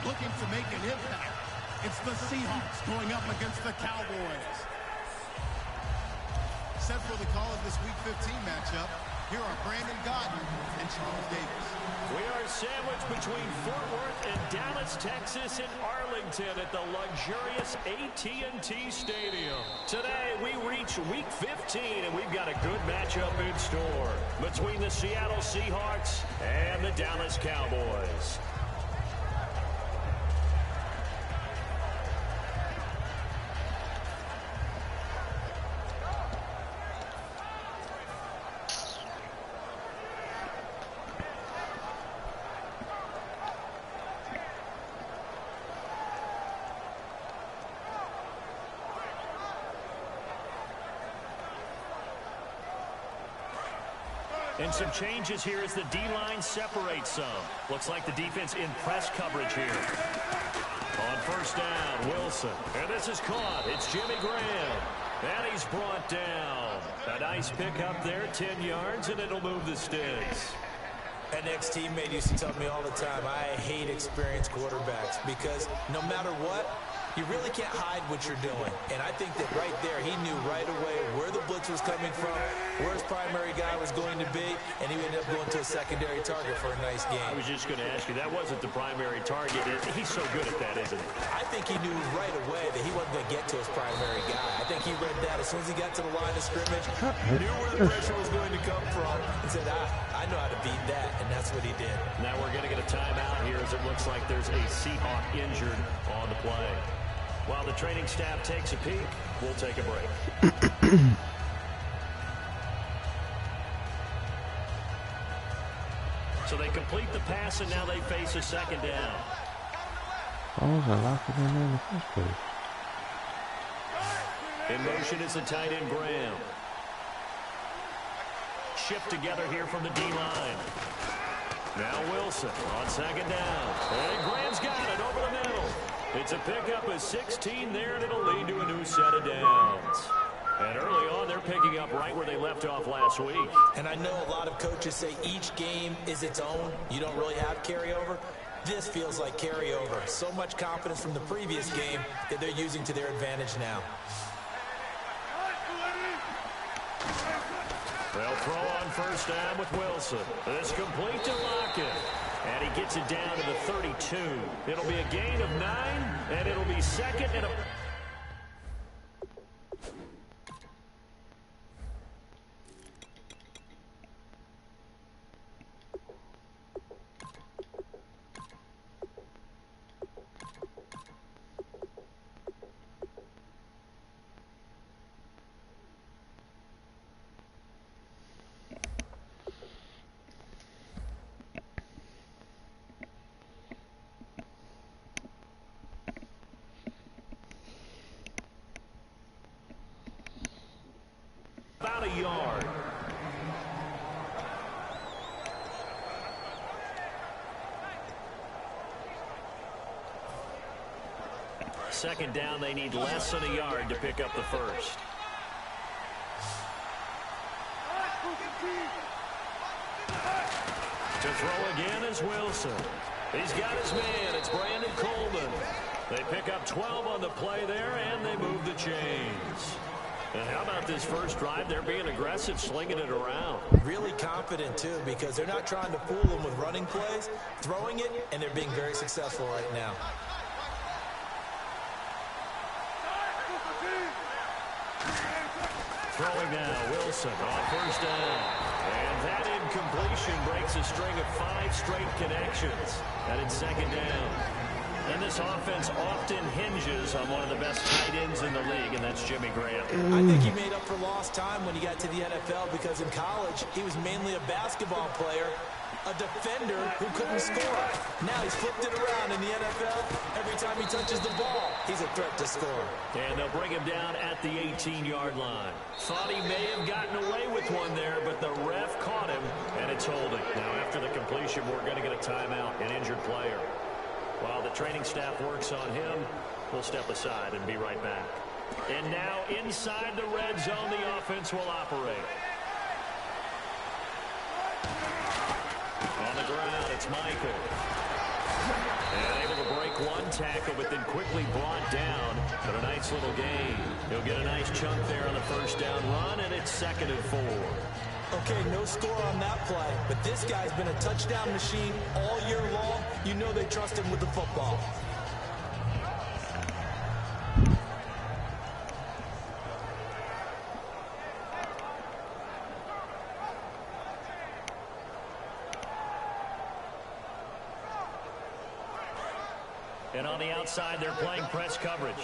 looking to make an impact. It's the Seahawks going up against the Cowboys. Set for the call of this Week 15 matchup, here are Brandon Godden and Charles Davis. We are sandwiched between Fort Worth and Dallas, Texas, and Arlington at the luxurious AT&T Stadium. Today, we reach Week 15, and we've got a good matchup in store between the Seattle Seahawks and the Dallas Cowboys. And some changes here as the D-line separates some. Looks like the defense in press coverage here. On first down, Wilson. And this is caught. It's Jimmy Graham. And he's brought down. A nice pickup there, 10 yards, and it'll move the sticks. An ex-teammate used to tell me all the time, I hate experienced quarterbacks because no matter what, you really can't hide what you're doing. And I think that right there, he knew right away where the blitz was coming from, where his primary guy was going to be, and he ended up going to a secondary target for a nice game. I was just going to ask you, that wasn't the primary target. He's so good at that, isn't he? I think he knew right away that he wasn't going to get to his primary guy. I think he read that as soon as he got to the line of scrimmage, knew where the pressure was going to come from, and said, I know how to beat that, and that's what he did. Now we're going to get a timeout here as it looks like there's a Seahawk injured on the play. While the training staff takes a peek, we'll take a break. So they complete the pass, and now they face a second down. Why was I locking in there in the first place? In motion is the tight end, Graham. Shift together here from the D-line. Now Wilson on second down. And Graham's got it over the middle. It's a pickup of 16 there, and it'll lead to a new set of downs. And early on, they're picking up right where they left off last week. And I know a lot of coaches say each game is its own. You don't really have carryover. This feels like carryover. So much confidence from the previous game that they're using to their advantage now. They'll throw on first down with Wilson. It's complete to Lockett. And he gets it down to the 32. It'll be a gain of 9, and it'll be second and a... about a yard. Second down, they need less than a yard to pick up the first. To throw again is Wilson. He's got his man. It's Brandon Coleman. They pick up 12 on the play there, and they move the chains. And how about this first drive? They're being aggressive, slinging it around. Really confident, too, because they're not trying to fool them with running plays, throwing it, and they're being very successful right now. Throwing now, Wilson on first down. And that incompletion breaks a string of 5 straight connections. And it's second down. And this offense often hinges on one of the best tight ends in the league, and that's Jimmy Graham. I think he made up for lost time when he got to the NFL because in college, he was mainly a basketball player, a defender who couldn't score. Now he's flipped it around in the NFL. Every time he touches the ball, he's a threat to score. And they'll bring him down at the 18-yard line. Thought he may have gotten away with one there, but the ref caught him, and it's holding. Now, after the completion, we're going to get a timeout, an injured player. While the training staff works on him, we'll step aside and be right back. And now inside the red zone, the offense will operate. On the ground, it's Michael. And able to break make one tackle, but then quickly brought down. But a nice little gain. He'll get a nice chunk there on the first down run, and it's 2nd and 4. Okay, no score on that play, but this guy's been a touchdown machine all year long. You know they trust him with the football. And on the outside, they're playing press coverage.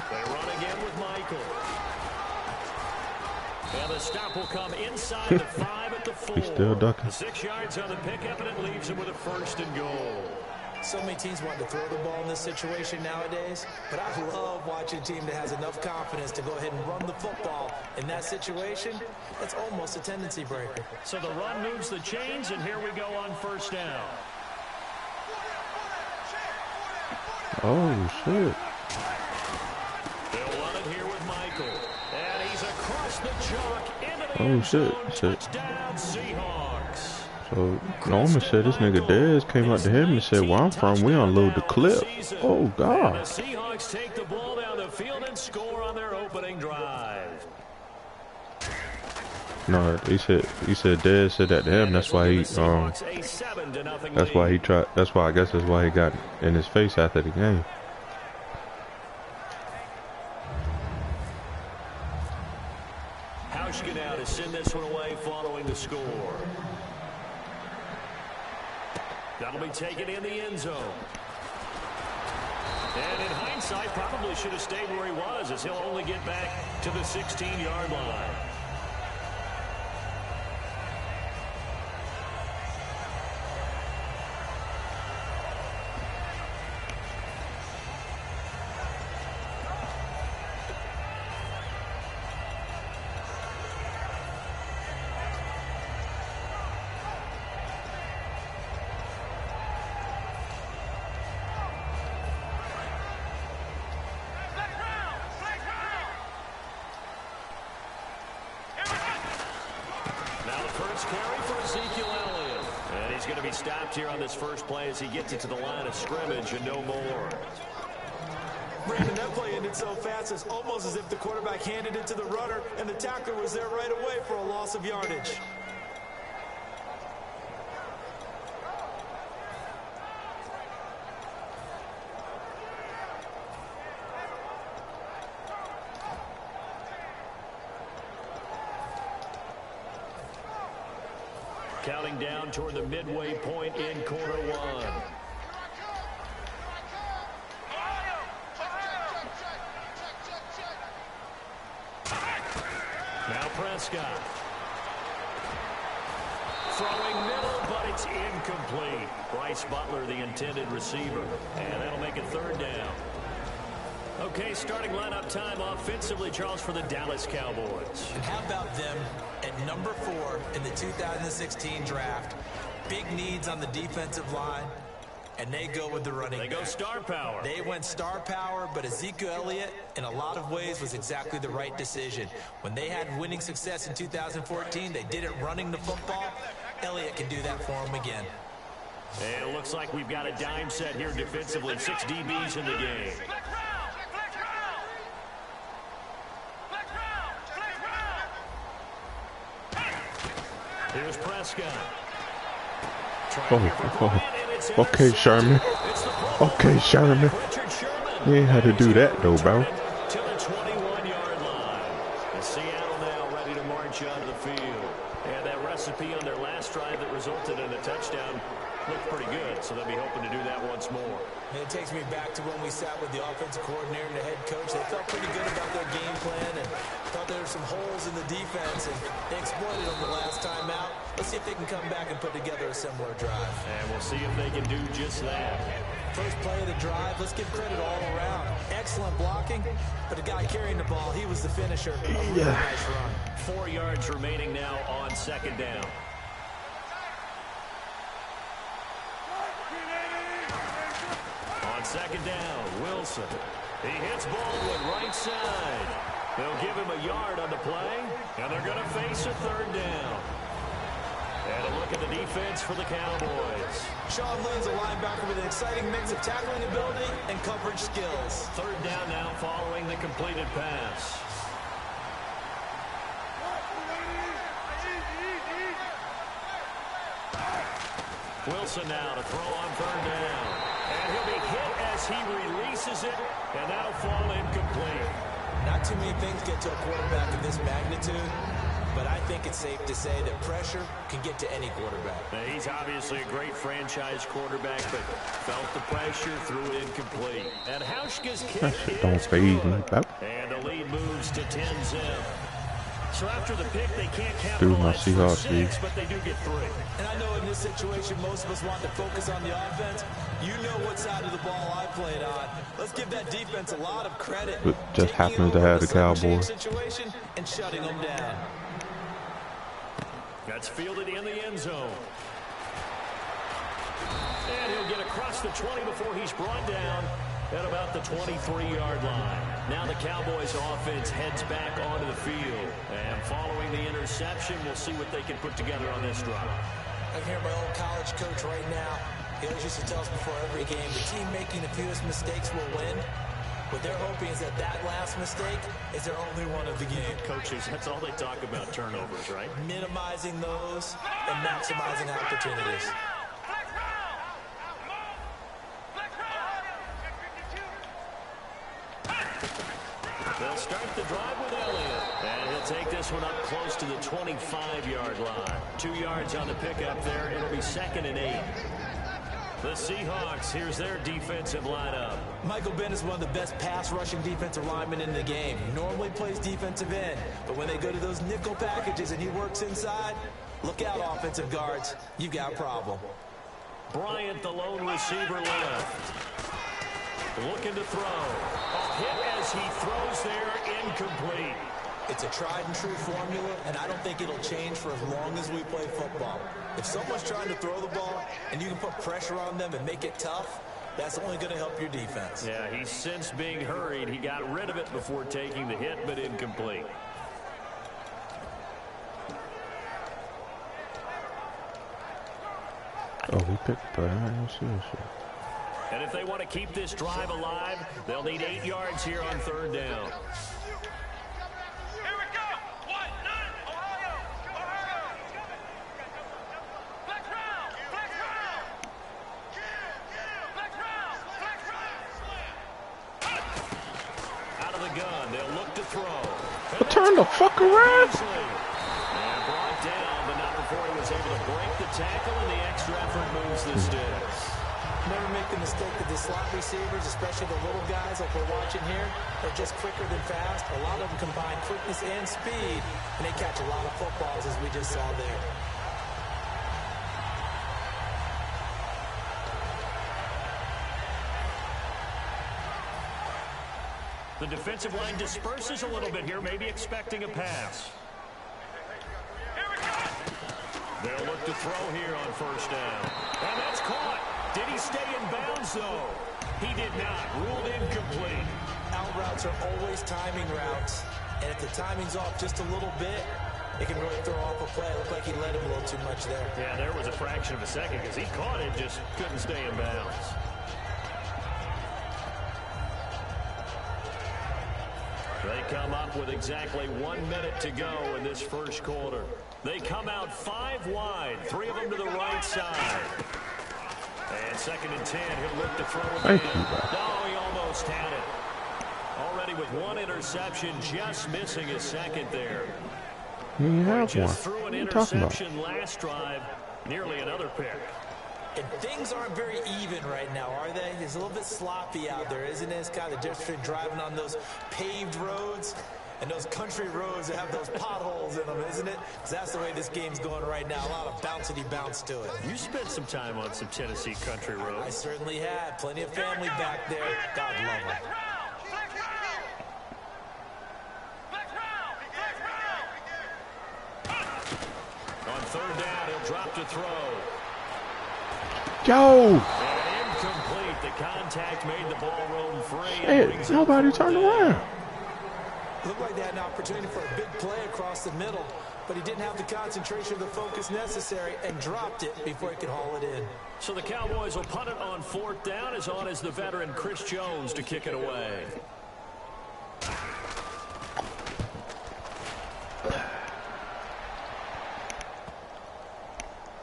They run again with Michael. And the stop will come inside the 5 at the 4. He's still ducking. The 6 yards on the pickup, and it leaves him with a 1st and goal. So many teams want to throw the ball in this situation nowadays, but I love watching a team that has enough confidence to go ahead and run the football. In that situation, it's almost a tendency breaker. So the run moves the chains, and here we go on 1st down. Oh, shit. They'll run it here with Michael. And he's across the chalk into the Oh, end zone. shit. Touchdown, Seahawks. So Norman said this nigga Dez came up to him and said, "Where I'm from, we unload the clip." Oh And the God. Seahawks take the ball down the field and score on their opening drive. No, he said Dez said that to him. That's why he tried. That's why I guess that's why he got in his face after the game. Hauschka now to send this one away following the score. That'll be taken in the end zone. And in hindsight, probably should have stayed where he was, as he'll only get back to the 16-yard line. Stopped here on this first play as he gets it to the line of scrimmage and no more. Brandon, that play ended so fast, it's almost as if the quarterback handed it to the runner and the tackler was there right away for a loss of yardage. Counting down toward the midway point in quarter one. Now Prescott. Throwing middle, but it's incomplete. Bryce Butler, the intended receiver. And that'll make it 3rd down. Okay, starting lineup time offensively, Charles, for the Dallas Cowboys. And how about them at number 4 in the 2016 draft? Big needs on the defensive line, and they go with the running back. They go star power. They went star power, but Ezekiel Elliott, in a lot of ways, was exactly the right decision. When they had winning success in 2014, they did it running the football. Elliott can do that for them again. And it looks like we've got a dime set here defensively. 6 DBs in the game. Here's Prescott. Okay, Sherman. Okay, Sherman. You ain't had to do that, though, bro. To the 21-yard line. And Seattle now ready to march onto the field. And that recipe on their last drive that resulted in a touchdown looked pretty good, so they'll be hoping to do that once more. And it takes me back to when we sat with the offensive coordinator and the head coach. They felt pretty good about their game plan and thought there were some holes in the defense, and they exploited them the last time out. Let's see if they can come back and put together a similar drive. And we'll see if they can do just that. First play of the drive, let's give credit all around. Excellent blocking, but the guy carrying the ball, he was the finisher. A really nice run. 4 yards remaining now on 2nd down. On 2nd down, Wilson. He hits Baldwin right side. They'll give him a yard on the play, and they're going to face a 3rd down. And a look at the defense for the Cowboys. Sean Lee's a linebacker with an exciting mix of tackling ability and coverage skills. Third down now following the completed pass. Wilson now to throw on third down. And he'll be hit as he releases it, and that'll fall incomplete. Not too many things get to a quarterback of this magnitude, but I think it's safe to say that pressure can get to any quarterback. Now, he's obviously a great franchise quarterback, but felt the pressure, threw it incomplete. And Hauschka's kick is good. And the lead moves to 10-0. So after the pick, they can't capitalize for 6, but they do get 3. And I know in this situation, most of us want to focus on the offense. You know what side of the ball I played on. Let's give that defense a lot of credit. But just happens to have the Cowboys. Situation and shutting them down. That's fielded in the end zone. And he'll get across the 20 before he's brought down at about the 23-yard line. Now the Cowboys offense heads back onto the field. And following the interception, we'll see what they can put together on this drive. I hear my old college coach right now. He always used to tell us before every game, the team making the fewest mistakes will win. What they're hoping is that that last mistake is their only one of the game. Coaches, that's all they talk about, turnovers, right? Minimizing those and maximizing opportunities. They'll start the drive with Elliott. And he'll take this one up close to the 25-yard line. 2 yards on the pickup there. It'll be 2nd and 8. The Seahawks, here's their defensive lineup. Michael Ben is one of the best pass-rushing defensive linemen in the game. He normally plays defensive end, but when they go to those nickel packages and he works inside, look out, offensive guards. You've got a problem. Bryant, the lone receiver left. Looking to throw. A hit as he throws there, incomplete. It's a tried-and-true formula, and I don't think it'll change for as long as we play football. If someone's trying to throw the ball and you can put pressure on them and make it tough, that's only going to help your defense. Yeah, he's since being hurried. He got rid of it before taking the hit, but incomplete. Oh, we picked the shit. And if they want to keep this drive alive, they'll need 8 yards here on third down. Turn the fuck around. And brought down, but not before he was able to break the tackle, and the extra effort moves the sticks. Never make the mistake that the slot receivers, especially the little guys like we're watching here, are just quicker than fast. A lot of them combine quickness and speed, and they catch a lot of footballs, as we just saw there. The defensive line disperses a little bit here, maybe expecting a pass. They'll look to throw here on first down. And that's caught. Did he stay in bounds, though? He did not. Ruled incomplete. Out routes are always timing routes. And if the timing's off just a little bit, it can really throw off a play. It looked like he led him a little too much there. Yeah, there was a fraction of a second because he caught it, just couldn't stay in bounds. They come up with exactly 1 minute to go in this first quarter. They come out 5 wide, 3 of them to the right side. And 2nd and 10, he'll look to throw again. No, he almost had it. Already with 1 interception, just missing his 2nd there. You have just one. threw an What are you talking about? interception last drive, nearly another pick. And things aren't very even right now, are they? It's a little bit sloppy out there, isn't it? It's kind of the difference between driving on those paved roads and those country roads that have those potholes in them, isn't it? Because that's the way this game's going right now. A lot of bouncy-bounce to it. You spent some time on some Tennessee country roads. I certainly had. Plenty of family back there. God love them. On third down, he'll drop to throw. Yo! And incomplete. The contact made the ball roam free. Hey, nobody turned around. Looked like they had an opportunity for a big play across the middle, but he didn't have the concentration or the focus necessary and dropped it before he could haul it in. So the Cowboys will punt it on 4th down. As on is the veteran Chris Jones to kick it away.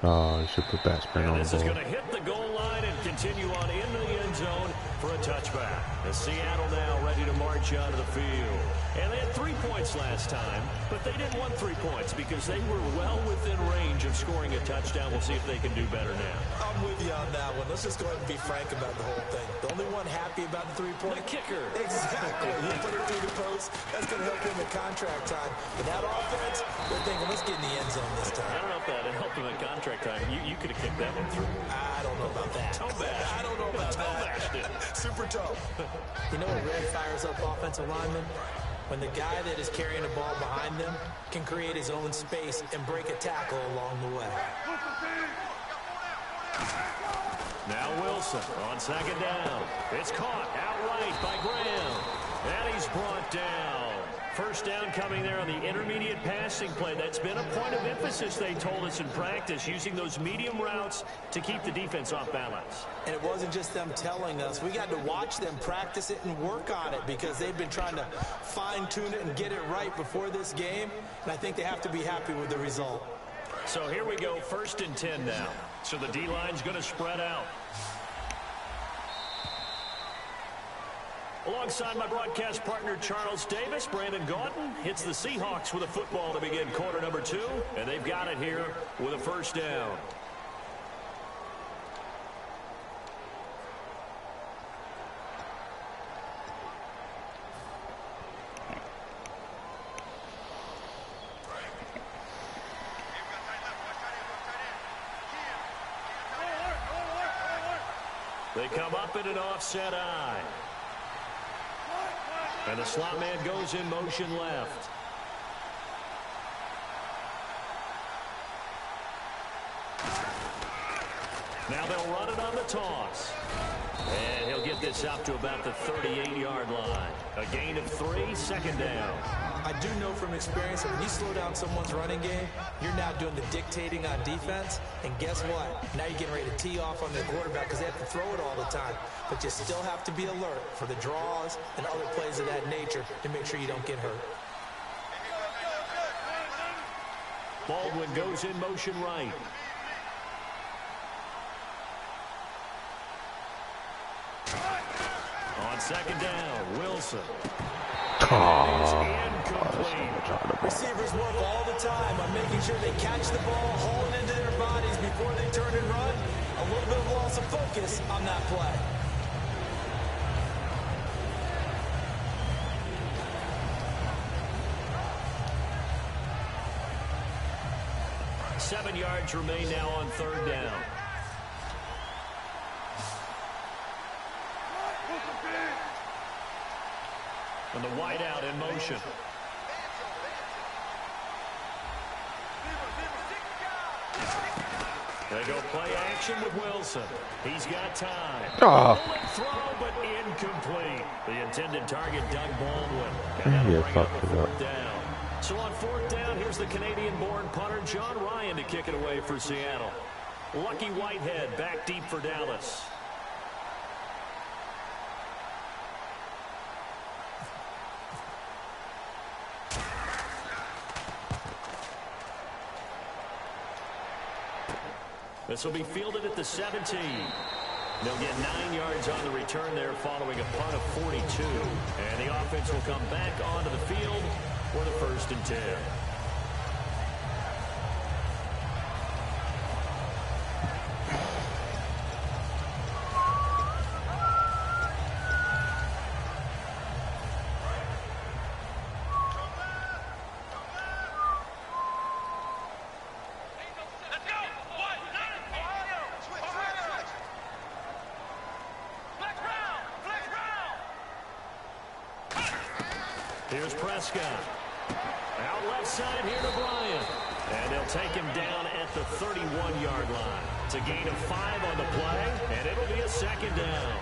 Oh, you should put that spin on the This is ball. going to hit the goal line and continue on into the end zone for a touchback. The Seattle now ready to march out of the field. And they had 3 points last time, but they didn't want 3 points because they were well within range of scoring a touchdown. We'll see if they can do better now. I'm with you on that one. Let's just go ahead and be frank about the whole thing. The only one happy about the 3-point. The kicker. Exactly. He put it through the post. That's going to help him in contract time. But that offense, they're thinking, let's get in the end zone this time. I don't know if that helped him in contract time. You could have kicked that one through. I don't know about that. Toe bash. I don't know about that. Super toe. You know what really fires up offensive linemen? When the guy that is carrying the ball behind them can create his own space and break a tackle along the way. Now Wilson on 2nd down. It's caught outright by Graham. And he's brought down. 1st down coming there on the intermediate passing play. That's been a point of emphasis, they told us in practice, using those medium routes to keep the defense off balance. And it wasn't just them telling us. We got to watch them practice it and work on it because they've been trying to fine-tune it and get it right before this game. And I think they have to be happy with the result. So here we go, 1st and 10 now. So the D-line's going to spread out. Alongside my broadcast partner, Charles Davis, Brandon Gaudin hits the Seahawks with a football to begin quarter number 2, and they've got it here with a 1st down. They come up in an offset eye. And the slot man goes in motion left. Now they'll run it on the toss. And he'll get this out to about the 38-yard line. A gain of 3, 2nd down. I do know from experience that when you slow down someone's running game, you're now doing the dictating on defense. And guess what? Now you're getting ready to tee off on the quarterback because they have to throw it all the time. But you still have to be alert for the draws and other plays of that nature to make sure you don't get hurt. Baldwin goes in motion right. On 2nd down, Wilson. Receivers work all the time on making sure they catch the ball, haul it into their bodies before they turn and run. A little bit of loss of focus on that play. Seven yards remain now on 3rd down. And the wide out in motion. They go play action with Wilson. He's got time. Throw, but incomplete. The intended target, Doug Baldwin. And that'll bring up a 4th down. So on 4th down, here's the Canadian-born punter, John Ryan, to kick it away for Seattle. Lucky Whitehead back deep for Dallas. This will be fielded at the 17. They'll get 9 yards on the return there following a punt of 42. And the offense will come back onto the field for the 1st and 10. Here's Prescott. Out left side here to Bryant. And they'll take him down at the 31-yard line. It's a gain of 5 on the play, and it'll be a 2nd down.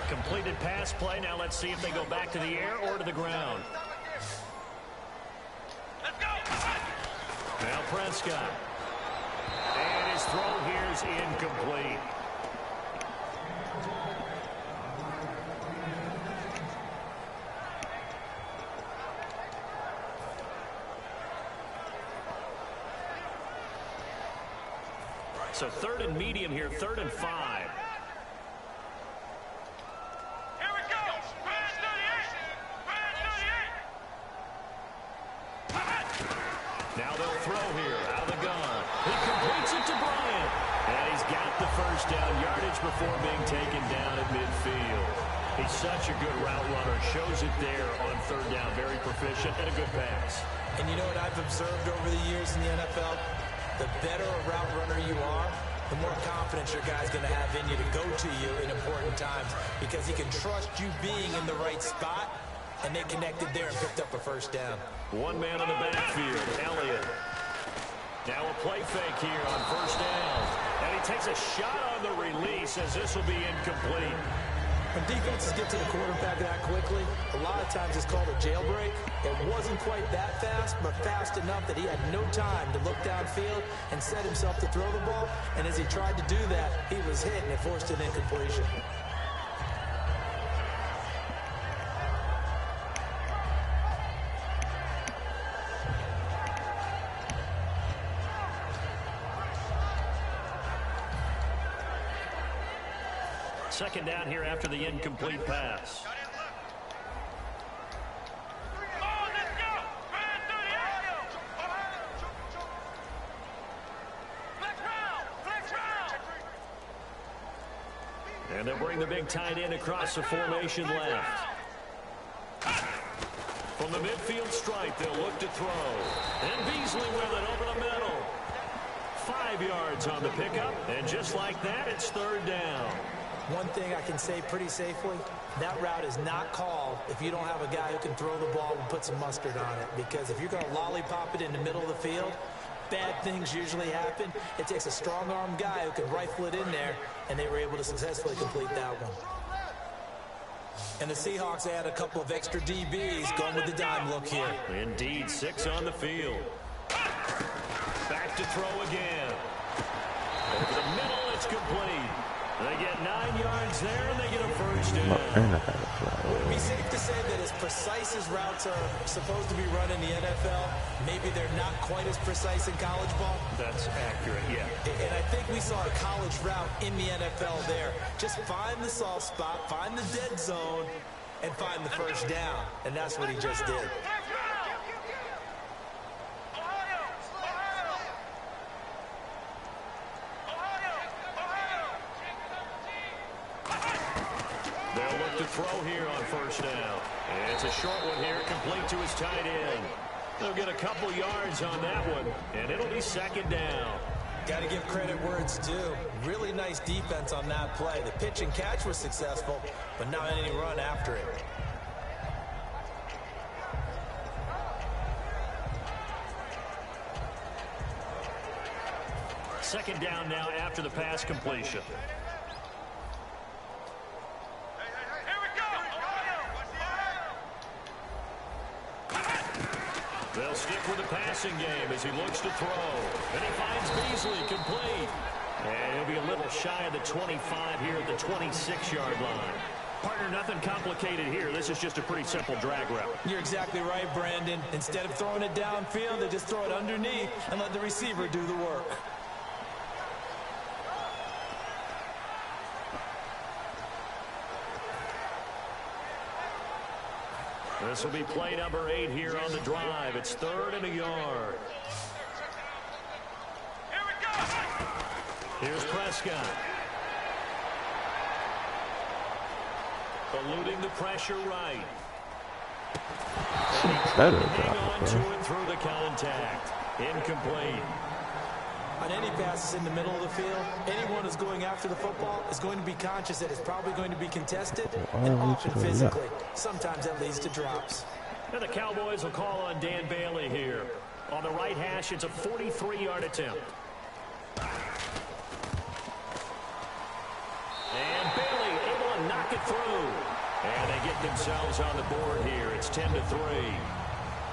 Completed pass play. Now let's see if they go back to the air or to the ground. Let's go. Now Prescott. And his throw here is incomplete. So 3rd and medium here, 3rd and 5. Here we go. Brand 38. Now they'll throw here out of the gun. He completes it to Bryant. And he's got the first down yardage before being taken down at midfield. He's such a good route runner. Shows it there on 3rd down. Very proficient and a good pass. And you know what I've observed over the years in the NFL? The better a route runner you are, the more confidence your guy's going to have in you to go to you in important times because he can trust you being in the right spot, and they connected there and picked up a first down. One man on the backfield, Elliott. Now a play fake here on 1st down. And he takes a shot on the release as this will be incomplete. When defenses get to the quarterback that quickly, a lot of times it's called a jailbreak. It wasn't quite that fast, but fast enough that he had no time to look downfield and set himself to throw the ball. And as he tried to do that, he was hit and it forced an incompletion. Second down here after the incomplete pass. And they'll bring the big tight end across the formation left. From the midfield stripe, they'll look to throw. And Beasley with it over the middle. 5 yards on the pickup. And just like that, it's 3rd down. One thing I can say pretty safely, that route is not called if you don't have a guy who can throw the ball and put some mustard on it. Because if you're going to lollipop it in the middle of the field, bad things usually happen. It takes a strong-arm guy who can rifle it in there, and they were able to successfully complete that one. And the Seahawks add a couple of extra DBs going with the dime look here. Indeed, 6 on the field. Back to throw again. Over the middle, it's complete. They get 9 yards there, and they get a first down. Would it be safe to say that as precise as routes are supposed to be run in the NFL, maybe they're not quite as precise in college ball? That's accurate, yeah. And I think we saw a college route in the NFL there. Just find the soft spot, find the dead zone, and find the first down. And that's what he just did. They'll look to throw here on 1st down. And it's a short one here, complete to his tight end. They'll get a couple yards on that one, and it'll be 2nd down. Got to give credit where it's due. Really nice defense on that play. The pitch and catch was successful, but not any run after it. Second down now after the pass completion. They'll stick with the passing game as he looks to throw. And he finds Beasley complete. And he'll be a little shy of the 25 here at the 26-yard line. Partner, nothing complicated here. This is just a pretty simple drag route. You're exactly right, Brandon. Instead of throwing it downfield, they just throw it underneath and let the receiver do the work. This will be play number 8 here on the drive. It's 3rd and a yard. Here we go. Here's Prescott. Eluding the pressure right. Better hang on to it through the contact. Incomplete. On any passes in the middle of the field, anyone who's going after the football is going to be conscious that it's probably going to be contested and often physically. Sometimes that leads to drops. And the Cowboys will call on Dan Bailey here. On the right hash, it's a 43-yard attempt. And Bailey able to knock it through. And they get themselves on the board here. It's 10-3.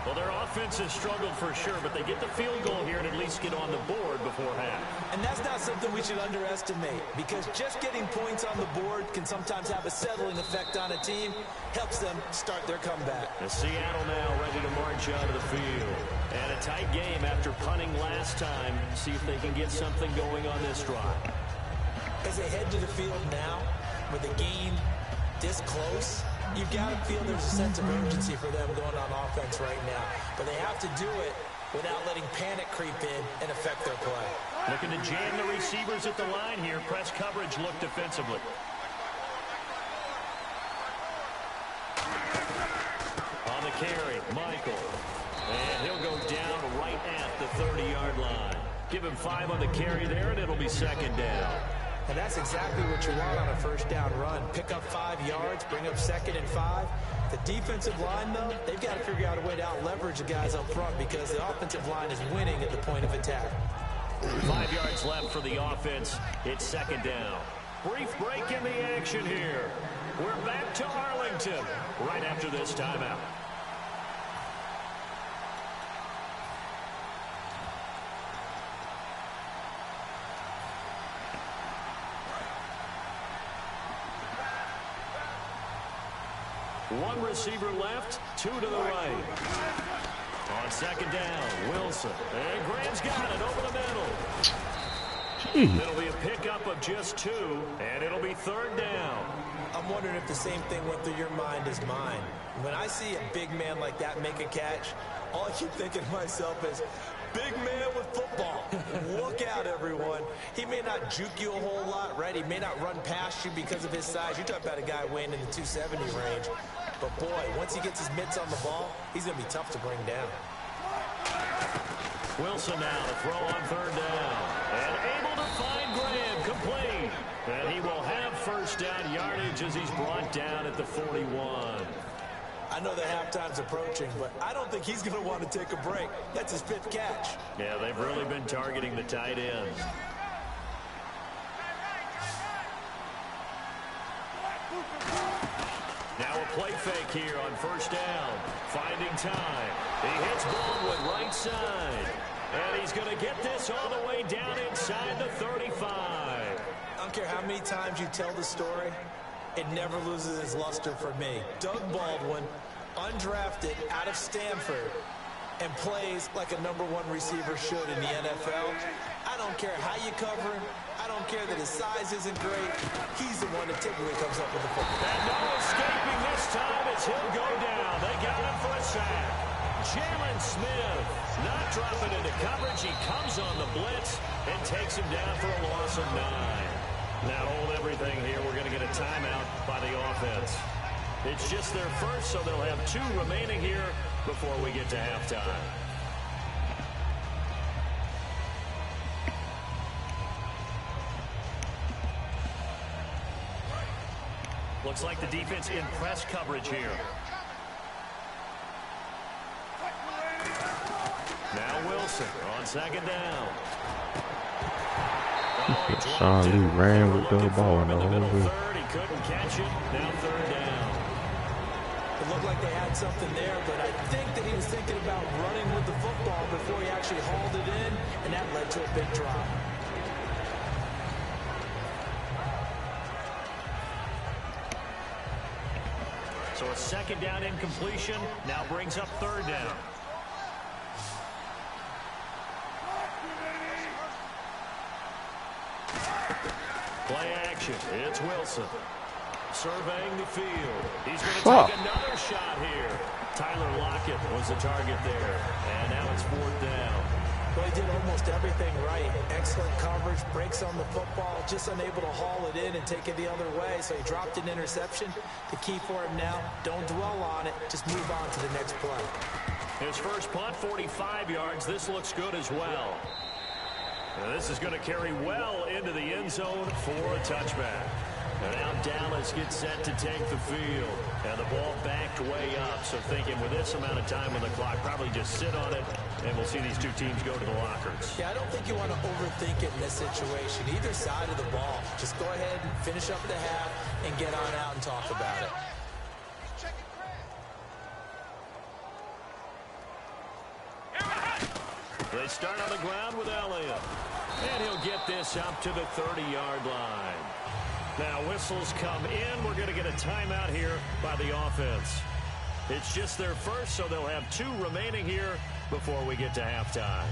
Well, their offense has struggled for sure, but they get the field goal here and at least get on the board before half. And that's not something we should underestimate, because just getting points on the board can sometimes have a settling effect on a team. Helps them start their comeback. And Seattle now ready to march onto the field. And a tight game after punting last time. See if they can get something going on this drive. As they head to the field now, with a game this close, you've got to feel there's a sense of urgency for them going on offense right now. But they have to do it without letting panic creep in and affect their play. Looking to jam the receivers at the line here. Press coverage look defensively. On the carry, Michael. And he'll go down right at the 30-yard line. Give him 5 on the carry there, and it'll be second down. And that's exactly what you want on a first down run. Pick up 5 yards, bring up 2nd and 5. The defensive line, though, they've got to figure out a way to out-leverage the guys up front because the offensive line is winning at the point of attack. 5 yards left for the offense. It's second down. Brief break in the action here. We're back to Arlington right after this timeout. One receiver left, 2 to the right. On second down, Wilson. And Graham's got it over the middle. It'll be a pickup of just 2, and it'll be third down. I'm wondering if the same thing went through your mind as mine. When I see a big man like that make a catch, all I keep thinking to myself is, big man with football. Look out, everyone. He may not juke you a whole lot, right? He may not run past you because of his size. You're talking about a guy weighing in the 270 range. But, boy, once he gets his mitts on the ball, he's going to be tough to bring down. Wilson now to throw on third down. And able to find Graham, complete. And he will have first down yardage as he's brought down at the 41. I know the halftime's approaching, but I don't think he's going to want to take a break. That's his 5th catch. Yeah, they've really been targeting the tight ends. Now a play fake here on first down. Finding time. He hits Baldwin right side. And he's going to get this all the way down inside the 35. I don't care how many times you tell the story, it never loses its luster for me. Doug Baldwin, undrafted out of Stanford, and plays like a #1 receiver should in the NFL. I don't care how you cover him. I don't care that his size isn't great. He's the one that typically comes up with the football. And no escaping this time as he'll go down. They got him for a sack. Jalen Smith not dropping into coverage. He comes on the blitz and takes him down for a loss of 9. Now hold everything here. We're going to get a timeout by the offense. It's just their first, so they'll have 2 remaining here before we get to halftime. Looks like the defense in press coverage here. Now Wilson on second down. Sean Lee ran with the ball in the whole way. He couldn't catch it. Now third down. It looked like they had something there, but I think that he was thinking about running with the football before he actually hauled it in, and that led to a big drop. So a second down incompletion now brings up third down. Play action. It's Wilson. Surveying the field. He's going to take another shot here. Tyler Lockett was the target there. And now it's fourth down. Well, he did almost everything right. Excellent coverage, breaks on the football, just unable to haul it in and take it the other way. So he dropped an interception. The key for him now, don't dwell on it. Just move on to the next play. His first punt, 45 yards. This looks good as well. Now this is going to carry well into the end zone for a touchback. And now Dallas gets set to take the field. And the ball backed way up. So thinking with this amount of time on the clock, probably just sit on it, and we'll see these two teams go to the lockers. Yeah, I don't think you want to overthink it in this situation. Either side of the ball. Just go ahead and finish up the half and get on out and talk about it. They start on the ground with Elliott. And he'll get this up to the 30-yard line. Now whistles come in. We're going to get a timeout here by the offense. It's just their first, so they'll have 2 remaining here before we get to halftime.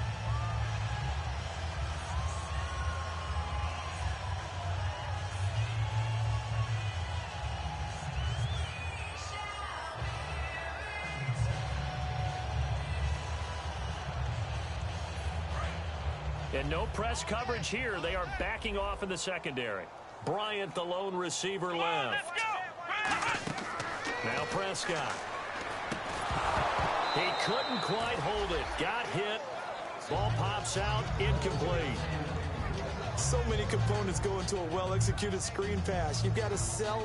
And no press coverage here. They are backing off in the secondary. Bryant, the lone receiver, left. Now Prescott. He couldn't quite hold it. Got hit. Ball pops out. Incomplete. So many components go into a well-executed screen pass. You've got to sell.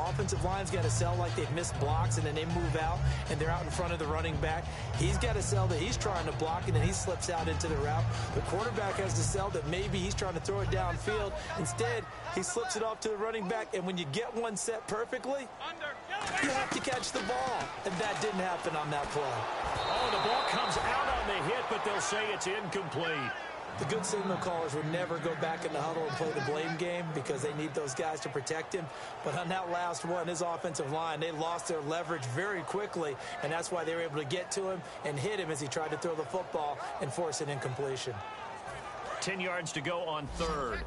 Offensive line's got to sell like they've missed blocks, and then they move out, and they're out in front of the running back. He's got to sell that he's trying to block, and then he slips out into the route. The quarterback has to sell that maybe he's trying to throw it downfield. Instead, he slips it off to the running back, and when you get one set perfectly, you have to catch the ball. And that didn't happen on that play. Oh, the ball comes out on the hit, but they'll say it's incomplete. The good signal callers would never go back in the huddle and play the blame game because they need those guys to protect him. But on that last one, his offensive line, they lost their leverage very quickly, and that's why they were able to get to him and hit him as he tried to throw the football and force an incompletion. 10 yards to go on third.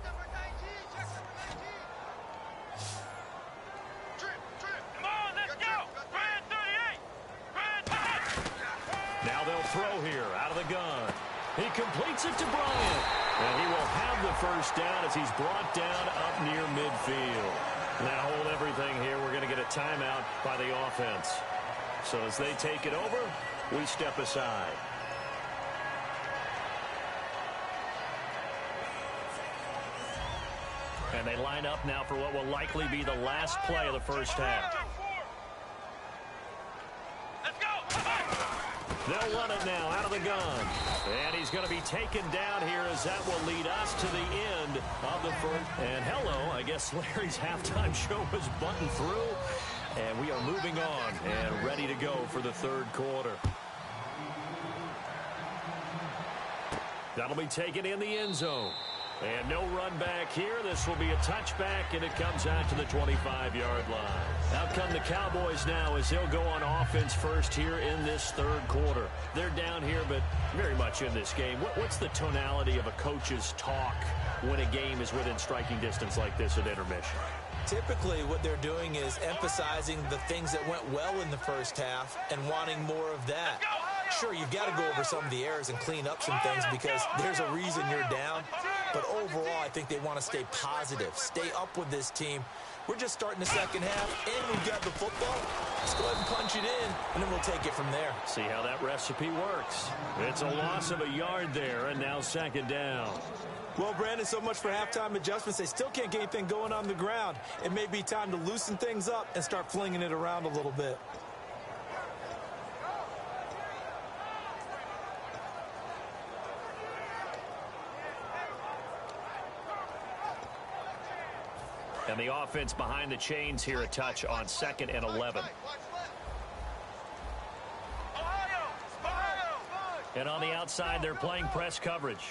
Now they'll throw here out of the gun. He completes it to Bryant. And he will have the first down as he's brought down up near midfield. Now hold everything here. We're going to get a timeout by the offense. So as they take it over, we step aside. And they line up now for what will likely be the last play of the first half. They'll run it now out of the gun. And he's going to be taken down here as that will lead us to the end of the first. And hello, I guess Larry's halftime show was buttoned through. And we are moving on and ready to go for the third quarter. That'll be taken in the end zone. And no run back here. This will be a touchback, and it comes out to the 25-yard line. Out come the Cowboys now as they'll go on offense first here in this third quarter. They're down here, but very much in this game. What's the tonality of a coach's talk when a game is within striking distance like this at intermission? Typically, what they're doing is emphasizing the things that went well in the first half and wanting more of that. Sure, you've got to go over some of the errors and clean up some things because there's a reason you're down. But overall, I think they want to stay positive, stay up with this team. We're just starting the second half, and we've got the football. Let's go ahead and punch it in, and then we'll take it from there. See how that recipe works. It's a loss of a yard there, and now second down. Well, Brandon, so much for halftime adjustments. They still can't get anything going on the ground. It may be time to loosen things up and start flinging it around a little bit. And the offense behind the chains here, a touch on 2nd and 11. And on the outside, they're playing press coverage.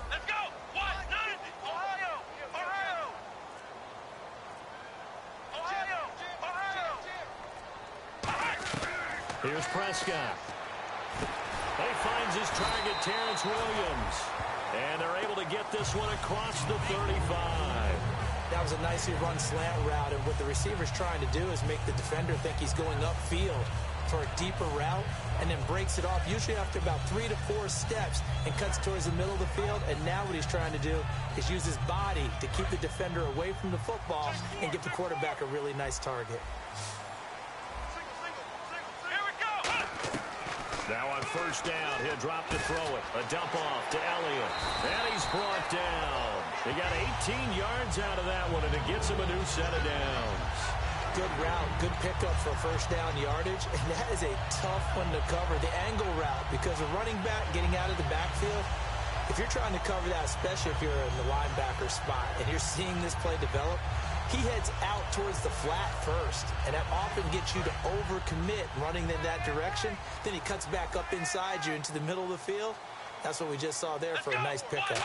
Let's go! Ohio! Here's Prescott. He finds his target, Terrence Williams. And they're able to get this one across the 35. That was a nicely run slant route, and what the receiver's trying to do is make the defender think he's going upfield for a deeper route, and then breaks it off, usually after about 3 to 4 steps, and cuts towards the middle of the field. And now what he's trying to do is use his body to keep the defender away from the football and give the quarterback a really nice target. Now on first down, he'll drop to throw it. A dump off to Elliott. And he's brought down. They got 18 yards out of that one, and it gets him a new set of downs. Good route, good pickup for first down yardage, and that is a tough one to cover, the angle route, because a running back getting out of the backfield, if you're trying to cover that, especially if you're in the linebacker spot, and you're seeing this play develop, he heads out towards the flat first, and that often gets you to overcommit running in that direction. Then he cuts back up inside you into the middle of the field. That's what we just saw there for a nice pickup.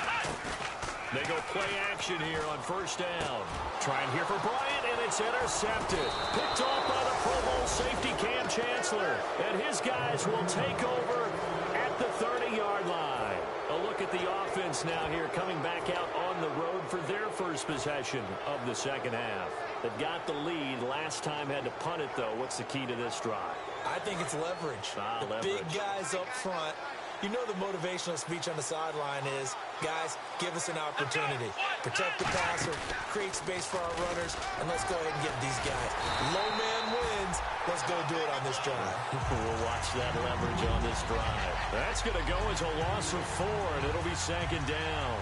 They go play action here on first down. Trying here for Bryant, and it's intercepted. Picked off by the Pro Bowl safety Cam Chancellor. And his guys will take over at the 30-yard line. A look at the offense now here coming back out on the road for their first possession of the second half. They've got the lead. Last time had to punt it, though. What's the key to this drive? I think it's leverage. Big guys up front. You know the motivational speech on the sideline is, guys, give us an opportunity. Protect the passer, create space for our runners, and let's go ahead and get these guys. Low man wins. Let's go do it on this drive. We'll watch that leverage on this drive. That's going to go as a loss of 4, and it'll be second down.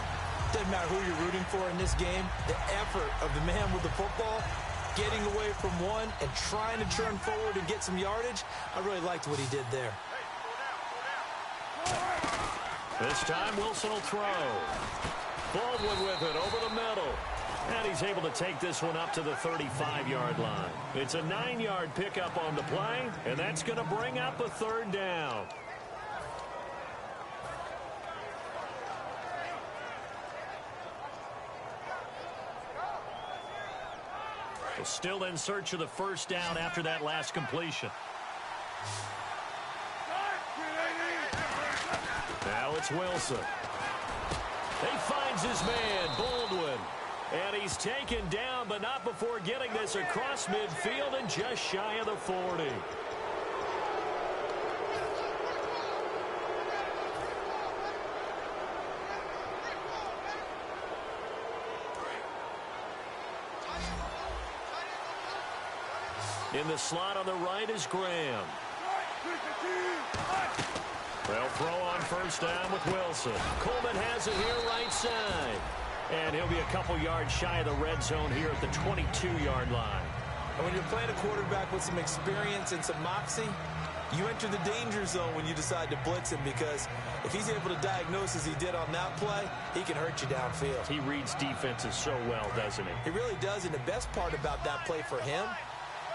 Doesn't matter who you're rooting for in this game. The effort of the man with the football, getting away from one and trying to turn forward and get some yardage, I really liked what he did there. This time Wilson will throw. Baldwin with it over the middle. And he's able to take this one up to the 35-yard line. It's a 9-yard pickup on the play, and that's going to bring up a third down. Well, still in search of the first down after that last completion. Now it's Wilson. He finds his man, Baldwin. And he's taken down, but not before getting this across midfield and just shy of the 40. In the slot on the right is Graham. They'll throw on first down with Wilson. Coleman has it here right side. And he'll be a couple yards shy of the red zone here at the 22-yard line. And when you're playing a quarterback with some experience and some moxie, you enter the danger zone when you decide to blitz him, because if he's able to diagnose as he did on that play, he can hurt you downfield. He reads defenses so well, doesn't he? He really does, and the best part about that play for him,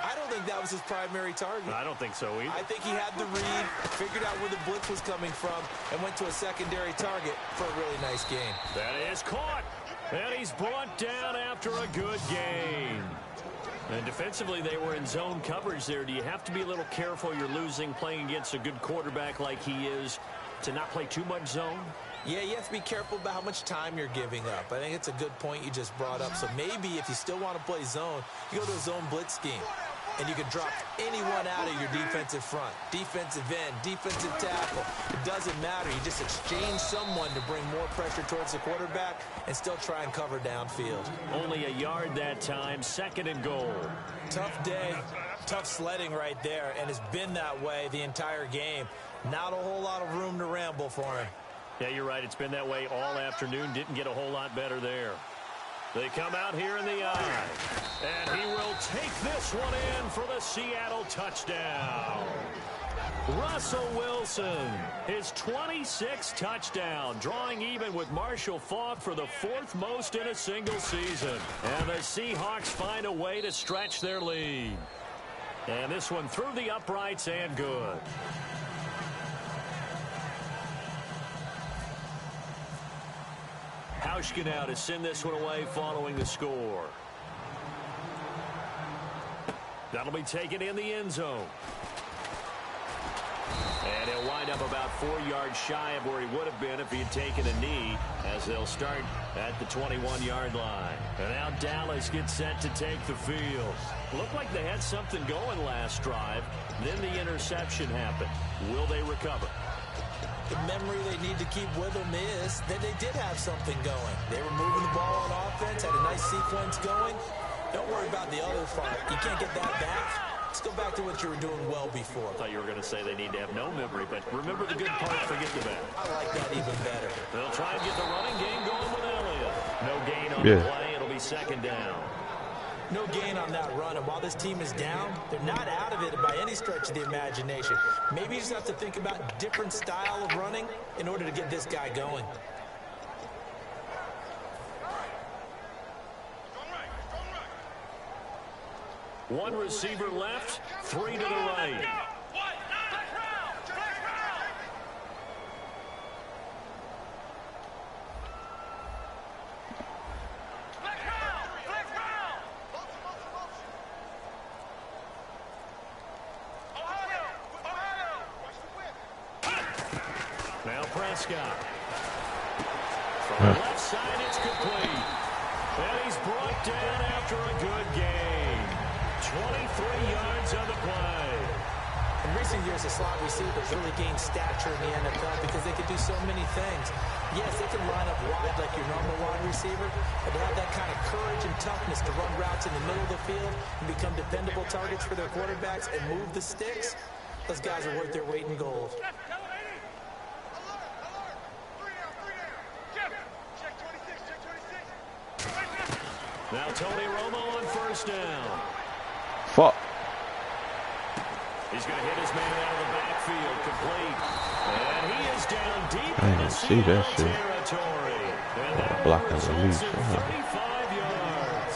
I don't think that was his primary target. I don't think so either. I think he had the read, figured out where the blitz was coming from, and went to a secondary target for a really nice game. That is caught. And he's brought down after a good game. And defensively, they were in zone coverage there. Do you have to be a little careful? You're losing playing against a good quarterback like he is to not play too much zone? Yeah, you have to be careful about how much time you're giving up. I think it's a good point you just brought up. So maybe if you still want to play zone, you go to a zone blitz scheme. And you can drop anyone out of your defensive front. Defensive end, defensive tackle. It doesn't matter. You just exchange someone to bring more pressure towards the quarterback and still try and cover downfield. Only a yard that time, second and goal. Tough day, tough sledding right there, and it's been that way the entire game. Not a whole lot of room to ramble for him. Yeah, you're right. It's been that way all afternoon. Didn't get a whole lot better there. They come out here in the eye. And he will take this one in for the Seattle touchdown. Russell Wilson, his 26th touchdown, drawing even with Marshall Faulk for the 4th most in a single season. And the Seahawks find a way to stretch their lead. And this one through the uprights and good. Hauschka now to send this one away following the score. That'll be taken in the end zone. And he'll wind up about 4 yards shy of where he would have been if he had taken a knee, as they'll start at the 21-yard line. And now Dallas gets set to take the field. Looked like they had something going last drive. Then the interception happened. Will they recover? The memory they need to keep with them is that they did have something going. They were moving the ball on offense, had a nice sequence going. Don't worry about the other part. You can't get that back. Let's go back to what you were doing well before. I thought you were going to say they need to have no memory, but remember the good part, forget the bad. I like that even better. They'll try and get the running game going with Elliott. No gain on the play. It'll be second down. No gain on that run, and while this team is down, they're not out of it by any stretch of the imagination. Maybe you just have to think about a different style of running in order to get this guy going. One receiver left, 3 to the right. Now Prescott. From the left side, it's complete. And he's brought down after a good game. 23 yards on the play. In recent years, the slot receivers really gained stature in the NFL because they could do so many things. Yes, they can line up wide like your normal wide receiver, but to have that kind of courage and toughness to run routes in the middle of the field and become dependable targets for their quarterbacks and move the sticks, those guys are worth their weight in gold. Now Tony Romo on first down. Fuck. He's going to hit his man out of the backfield, complete. And he is down deep I into didn't see that shit. territory. And that Block one and release. returns him 35 yards.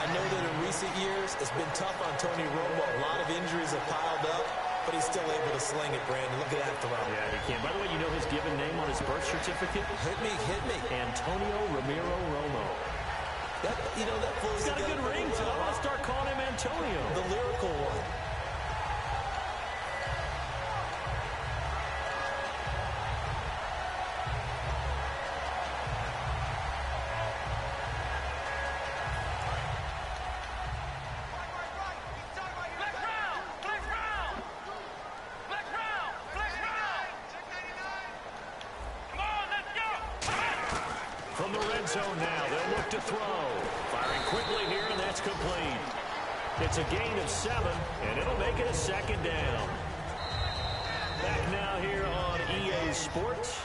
I know that in recent years, it's been tough on Tony Romo. A lot of injuries have piled up, but he's still able to sling it, Brandon. Look at that throw. Yeah, he can. By the way, you know his given name on his birth certificate? Hit me. Antonio Ramiro Romo. That flows. He's got a good ring to him. I'll start calling him Antonio. The lyrical one. From the red zone now, they'll look to throw. Firing quickly here, and that's complete. It's a gain of 7, and it'll make it a second down. Back now here on EA Sports.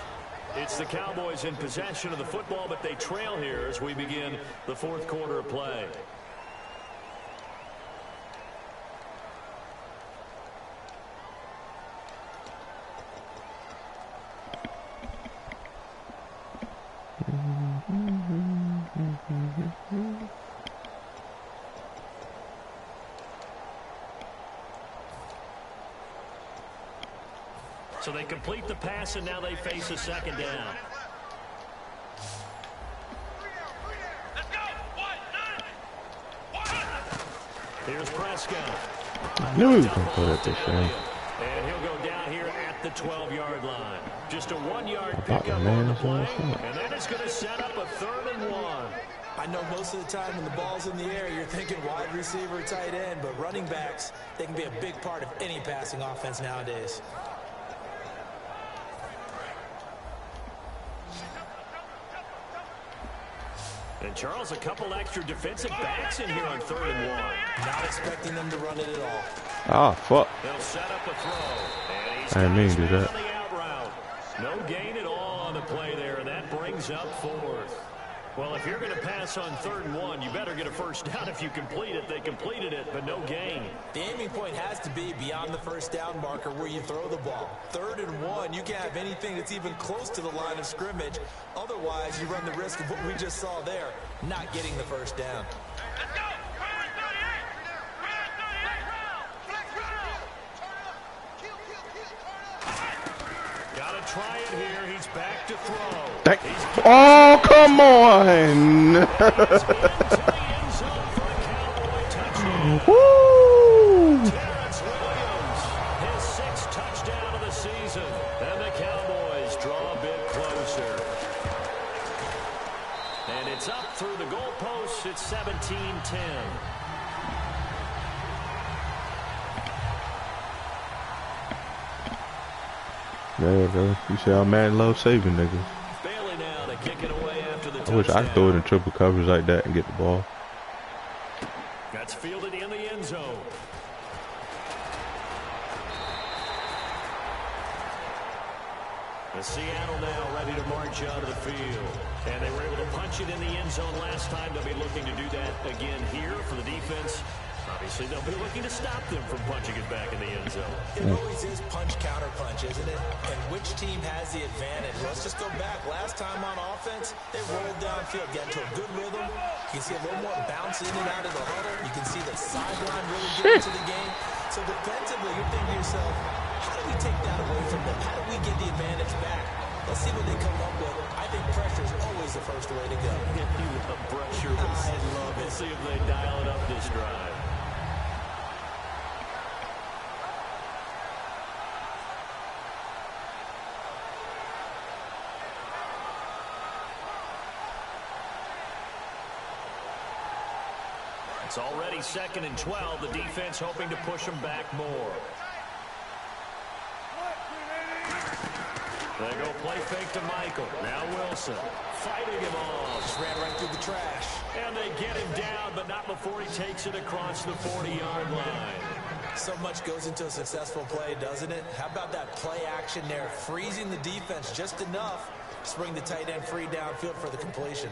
It's the Cowboys in possession of the football, but they trail here as we begin the fourth quarter of play. So they complete the pass, and now they face a second down. Let's go. Here's Prescott. I knew he was going to put it this way. And he'll go down here at the 12-yard line. Just a 1-yard About the pickup man on the is what I play, said. and that is going to set up a 3rd and 1. I know most of the time when the ball's in the air, you're thinking wide receiver, tight end, but running backs, they can be a big part of any passing offense nowadays. And Charles, a couple extra defensive backs in here on 3rd and 1. Not expecting them to run it at all. Ah, fuck. They'll set up a throw. And he's I didn't mean to do got his man that. on the out route. No gain at all on the play there, and that brings up 4th. Well, if you're going to pass on 3rd and 1, you better get a first down if you complete it. They completed it, but no gain. The aiming point has to be beyond the first down marker where you throw the ball. 3rd and 1, you can't have anything that's even close to the line of scrimmage. Otherwise, you run the risk of what we just saw there, not getting the first down. Let's go. Got to try it here. He's back to throw. Oh, come on. Woo. Terrence Williams, his 6th touchdown of the season. And the Cowboys draw a bit closer. And it's up through the goalposts. It's 17-10. There you go. You see how man love saving niggas. Bailey now to kick it away after the I wish I could touchdown. throw it in triple coverage like that and get the ball. That's fielded in the end zone. The Seattle now ready to march out of the field. And they were able to punch it in the end zone last time. They'll be looking to do that again here for the defense. Obviously, they'll be looking to stop them from punching it back in the end zone. It always is punch-counter-punch, isn't it? And which team has the advantage? Let's just go back. Last time on offense, they rolled downfield, got into a good rhythm. You can see a little more bounce in and out of the huddle. You can see the sideline really get into the game. So defensively, you're thinking to yourself, how do we take that away from them? How do we get the advantage back? Let's see what they come up with. I think pressure is always the first way to go. You love pressure. I love it. We'll see if they dial it up this drive. It's already 2nd and 12. The defense hoping to push them back more. They go play fake to Michael. Now Wilson fighting him off. Just ran right through the trash. And they get him down, but not before he takes it across the 40-yard line. So much goes into a successful play, doesn't it? How about that play action there? Freezing the defense just enough to bring the tight end free downfield for the completion.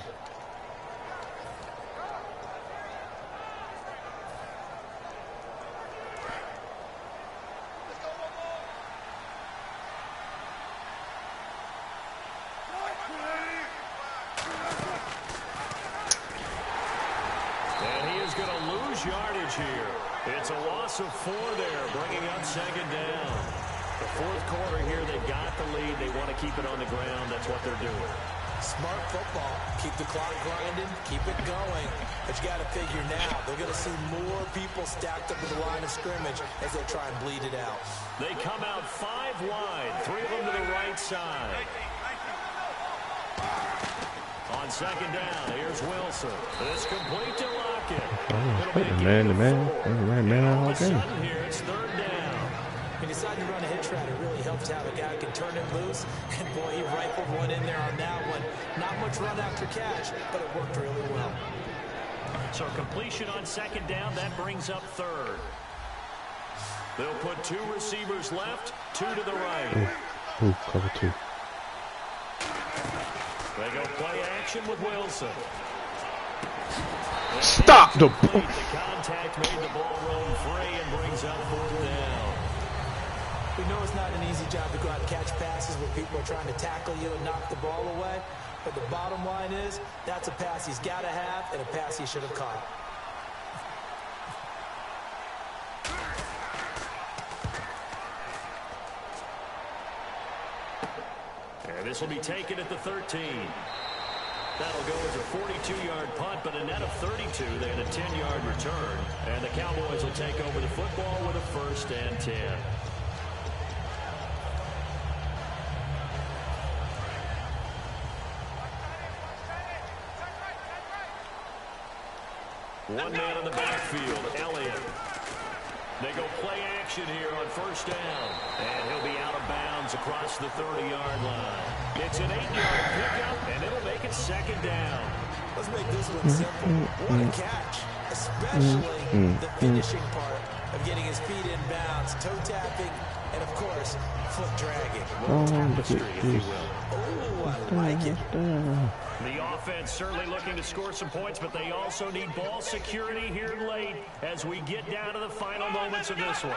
Yardage here. It's a loss of 4 there, bringing up 2nd down. The 4th quarter here, they've got the lead. They want to keep it on the ground. That's what they're doing. Smart football. Keep the clock grinding. Keep it going. But you got to figure now, they're going to see more people stacked up at the line of scrimmage as they try and bleed it out. They come out 5 wide, 3 of them to the right side. On 2nd down, here's Wilson. It's complete to Lockett. Man, all game. Here it's 3rd down. When you decide to run a hitch route, it really helps to have a guy who can turn it loose. And boy, he rifled one in there on that one. Not much run after catch, but it worked really well. So completion on 2nd down, that brings up 3rd. They'll put 2 receivers left, 2 to the right. Ooh, cover 2. They go play action with Wilson. Stop the contact made the ball roam free and brings up 4th down. We know it's not an easy job to go out and catch passes where people are trying to tackle you and knock the ball away. But the bottom line is, that's a pass he's got to have and a pass he should have caught. And this will be taken at the 13. That'll go as a 42-yard punt, but a net of 32. They had a 10-yard return. And the Cowboys will take over the football with a 1st and 10. One man in the backfield, Elliott. They go play action here on 1st down. And he'll be out of bounds across the 30-yard line. It's an 8-yard pickup, and it'll make it 2nd down. Let's make this one simple. What a catch, especially the finishing part of getting his feet in bounds, toe tapping, and of course, foot dragging. Tapestry, if you will. Oh, I like it. The offense certainly looking to score some points, but they also need ball security here late as we get down to the final moments of this one.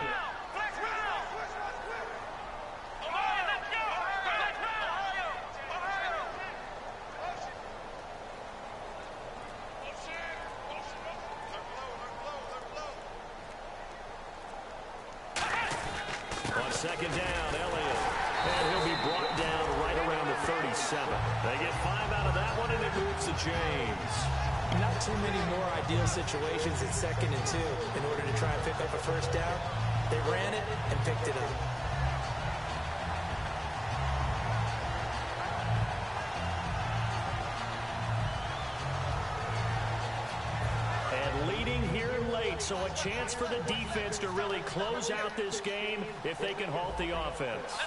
On 2nd down, Elliott. And he'll be brought down right around the 37. They get 5 out of that one, and it moves to James. Not too many more ideal situations at 2nd and 2 in order to try and pick up a 1st down. They ran it and picked it up. And leading here late, so a chance for the defense to really close out this game if they can halt the offense.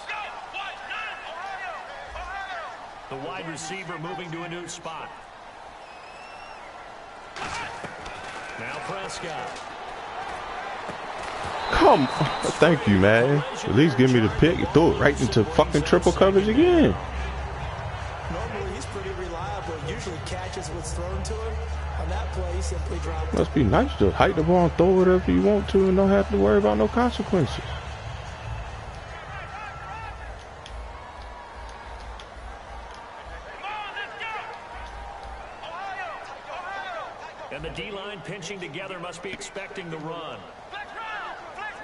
The wide receiver moving to a new spot. Now Prescott. Come on. Thank you, man. At least give me the pick and throw it right into fucking triple coverage again. Normally, he's pretty reliable. usually catches what's thrown to him. On that play, he simply dropped it. Must be nice to hike the ball and throw whatever you want to and don't have to worry about no consequences. And the D-line pinching together must be expecting the run.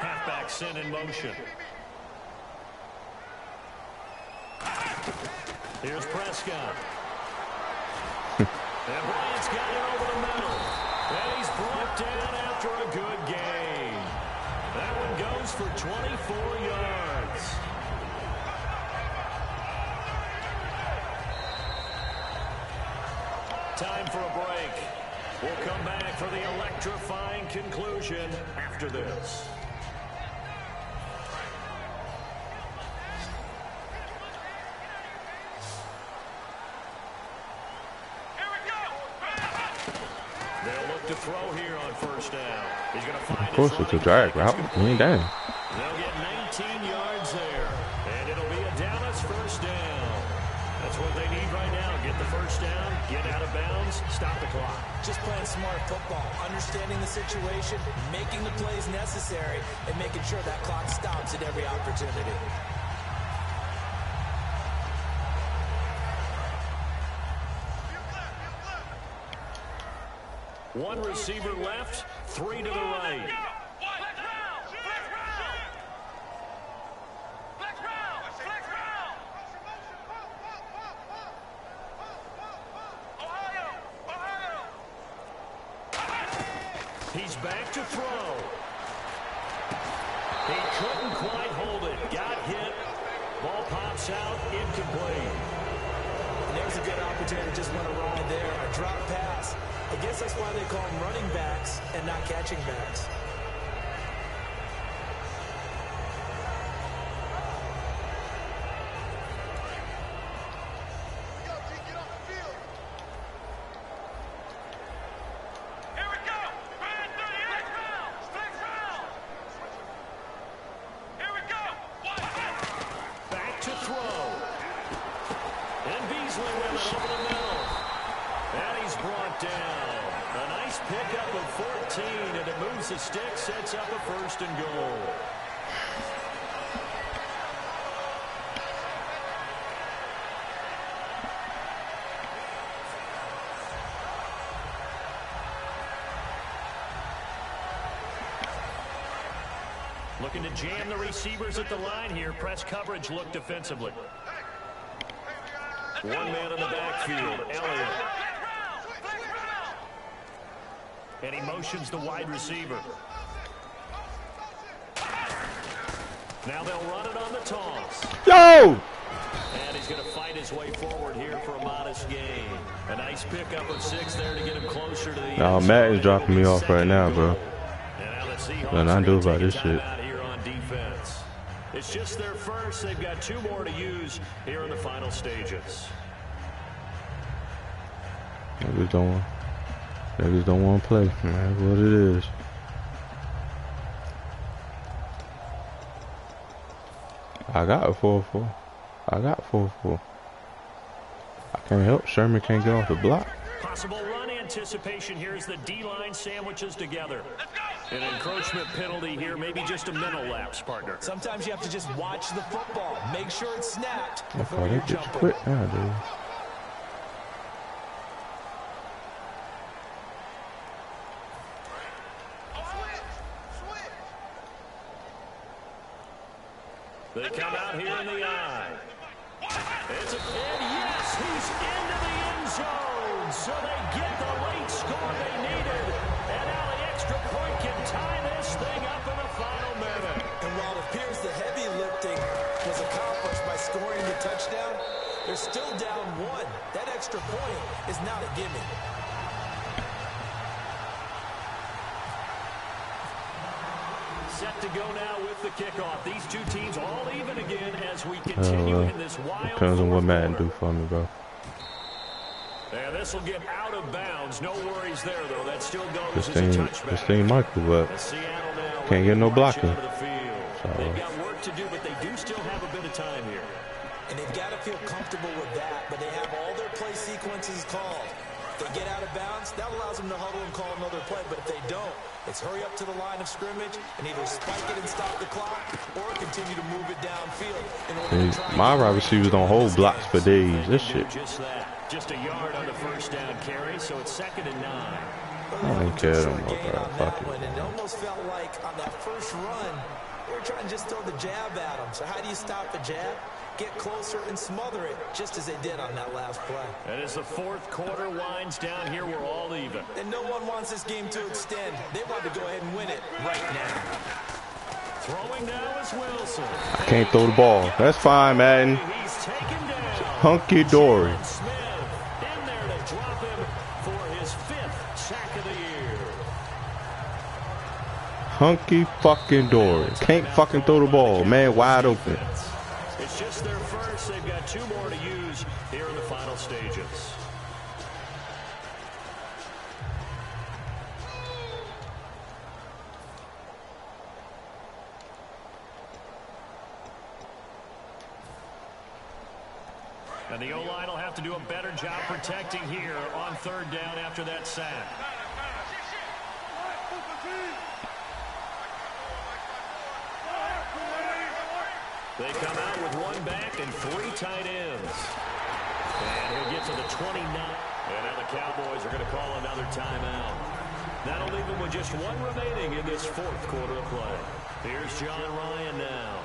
Halfback sent in motion. Here's Prescott. And Bryant's got it over the middle. And he's brought down after a good gain. That one goes for 24 yards. Time for a break. We'll come back for the electrifying conclusion after this. They'll look to throw here on first down. He's going to find Of course, it's a drag route. He ain't down. They'll get 19 yards there, and it'll be a Dallas first down. That's what they need right now. Get the first down, get out of bounds, stop the clock. Just playing smart football, understanding the situation, making the plays necessary, and making sure that clock stops at every opportunity. One receiver left, three to the right. He's back to throw. He couldn't quite hold it. Got hit. Ball pops out, incomplete. And there's a good opportunity. Just want to ride there. A drop pass. I guess that's why they call them running backs and not catching backs. The stick sets up a first and goal. Looking to jam the receivers at the line here. Press coverage look defensively. One man in the backfield, Elliott. And he motions the wide receiver. Now they'll run it on the toss. Yo! And he's going to fight his way forward here for a modest gain. A nice pickup of 6 there to get him closer to the end. Nah, Madden's dropping me off right now, bro. Nothing I do about this shit. Here on defense. It's just their first. They've got 2 more to use here in the final stages. Niggas don't want to play. That's what it is. I got a 4-4. I got 4-4. I can't help. Sherman can't get off the block. Possible run anticipation here as the D-line sandwiches together. An encroachment penalty here, maybe just a mental lapse, partner. Sometimes you have to just watch the football. Make sure it's snapped before Okay, you're they just jumping. quit now, dude. They come out here in the eye. And yes, he's into the end zone. So they get the late score they needed. And now the extra point can tie this thing up in the final minute. And while it appears the heavy lifting was accomplished by scoring the touchdown, they're still down 1. That extra point is not a gimme. Set to go now with the kickoff. These 2 teams all even again as we continue in this wild. Depends on what Madden do for me, bro. And this will get out of bounds. No worries there, though. That still goes as a touchback. This thing Michael, but can't get no blocking. So they've got work to do, but they do still have a bit of time here. and they've got to feel comfortable with that, but they have all their play sequences called. If they get out of bounds, that allows them to huddle and call another play, but if they don't, it's hurry up to the line of scrimmage and either spike it and stop the clock or continue to move it downfield. My wide receivers don't hold blocks for days. This shit. Just that. Just a yard on the first down carry, so it's 2nd and 9. I don't care no more, bro. Fuck it. And it almost felt like on that first run, they were trying to just throw the jab at them. So how do you stop the jab? Get closer and smother it, just as they did on that last play. And as the 4th quarter winds down here, we're all even. And no one wants this game to extend. They want to go ahead and win it right now. Throwing now is Wilson. I can't throw the ball. That's fine, man. He's taken down. Hunky dory. Smith in there to drop him for his 5th sack of the year. Hunky fucking dory. Can't fucking throw the ball. Man, wide open. It's just their first. They've got 2 more to use here in the final stages. And the O-line will have to do a better job protecting here on 3rd down after that sack. They come out with 1 back and 3 tight ends. And he'll get to the 29. And now the Cowboys are going to call another timeout. That'll leave them with just 1 remaining in this 4th quarter of play. Here's John Ryan now,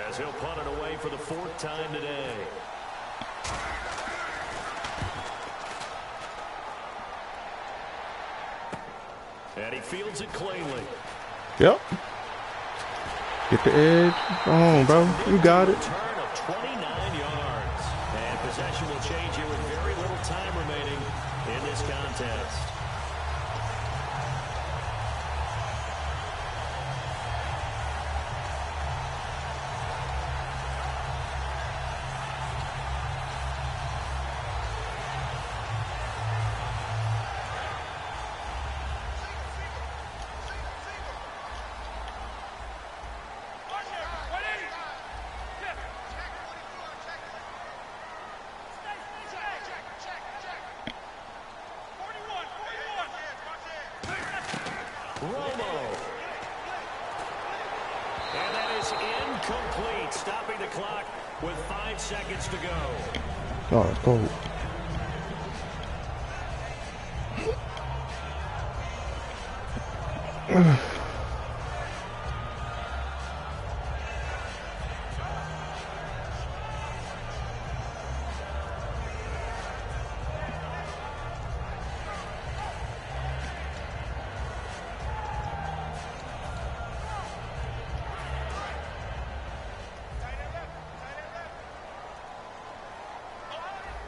as he'll punt it away for the 4th time today. And he fields it cleanly. Yep. Get the edge. Come on, bro. You got it. Return of 29 yards. And possession will change here with very little time remaining in this contest. Incomplete, stopping the clock with 5 seconds to go. Oh, it's cold.